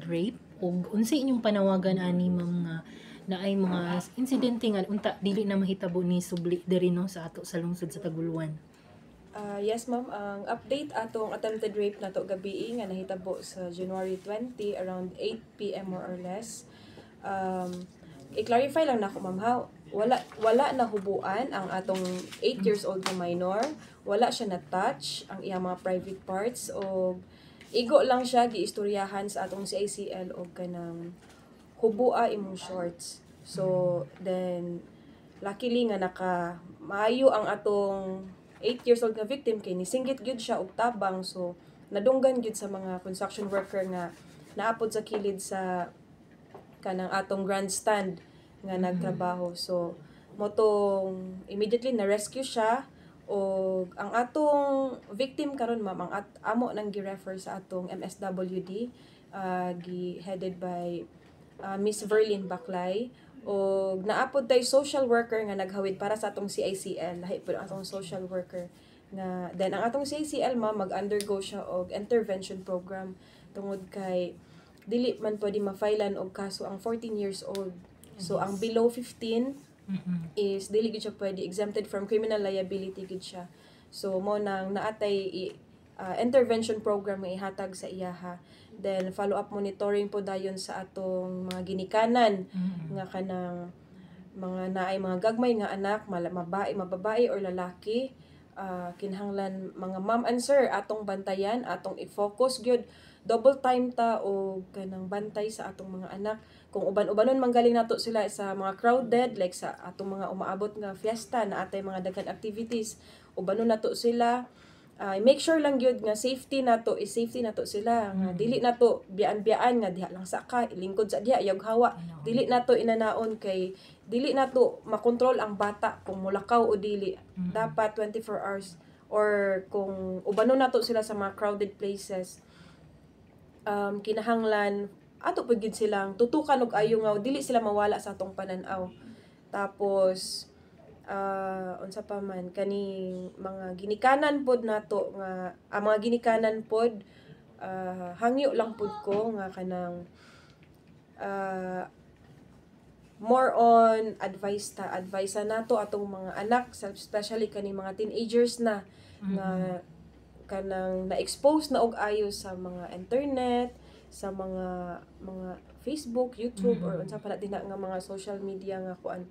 rape ug unsay inyong panawagan ani ma'am nga naay mga insidente nga unta dili na mahitabo ni subli diri no sa ato sa lungsod sa Taguluan? Yes ma'am, ang update atong attempted rape nato gabi nga nahitabo sa January 20 around 8 PM more or less. I-clarify lang nako ma'am ha, wala na hubuan ang atong 8 years old na minor, wala siya na touch ang iyang mga private parts o igo lang siya giistoryahan sa atong CICL og kanang hubua imong shorts. So then luckily nga maayo ang atong 8 years old nga victim kay nisinggit gyud siya og tabang, so nadunggan gyud sa mga construction worker nga naapod sa kilid sa kanang atong grandstand nga nagtrabaho. So motong immediately na rescue siya og ang atong victim karon ma'am ang amo nang gi-refer sa atong MSWD, headed by Miss Verlyn Baclay, o naapod tay social worker nga naghawid para sa atong CICL, lahi po ang atong social worker nga then ang atong CICL mag-undergo siya og intervention program tungod kay dili man pwede ma-filean og kaso ang 14 years old. So ang below 15 is dili gid siya pwede, exempted from criminal liability gid siya. So mo nang naatay intervention program nga ihatag sa iyaha. Then follow-up monitoring po dayon sa atong mga ginikanan nga kanang mga naay mga gagmay nga anak, mababae or lalaki. Kinahanglan mga ma'am and sir atong bantayan, atong i-focus gyud double time ta o kanang bantay sa atong mga anak. Kung uban-ubanon manggaling nato sila sa mga crowded like sa atong mga umaabot nga fiesta na atay mga daghan activities, ubanon nato sila. Make sure lang gyud nga safety nato sila nga dili nato bian-bian nga diha lang sa ka lingkod sa diha yag hawa, dili nato inanaon kay dili nato makontrol ang bata kung mulakaw o dili. Dapat 24 hours or kung ubanon nato sila sa mga crowded places, kinahanglan ato pud gid silang tutukan og ayo nga dili sila mawala sa atong panan-aw. Tapos unsa pa man kaning mga ginikanan pod nato nga ang mga ginikanan pod, hangyo lang pod ko nga kanang more on advice nato atong mga anak, especially kaning mga teenagers na nga kanang na-expose na og ayo sa mga internet, sa mga Facebook, YouTube or unsa pa na din nga mga social media nga kuan.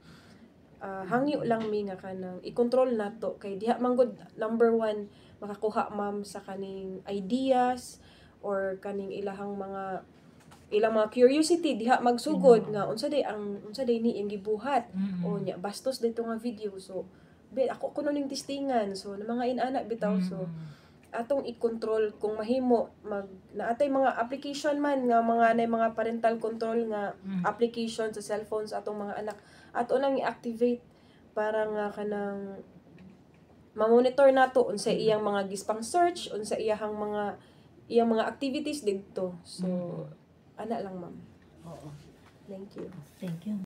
Hangyo lang mi nga kanang i-control nato kay diha manggod number 1 makakuha ma'am sa kaning ideas or kaning ilang mga curiosity diha magsugod nga unsa day ni iyang gibuhat o nya bastos dito nga video. So ako kuno ning testingan, so mga inana bitaw. So atong i-control kung mahimo naatay mga application man nga mga parental control nga application sa cellphone sa atong mga anak, ato nang i-activate para nga kanang ma-monitor nato unsa iyang mga gispang search, unsa iyang mga activities didto. So ana lang ma'am. Oo. Thank you. Thank you.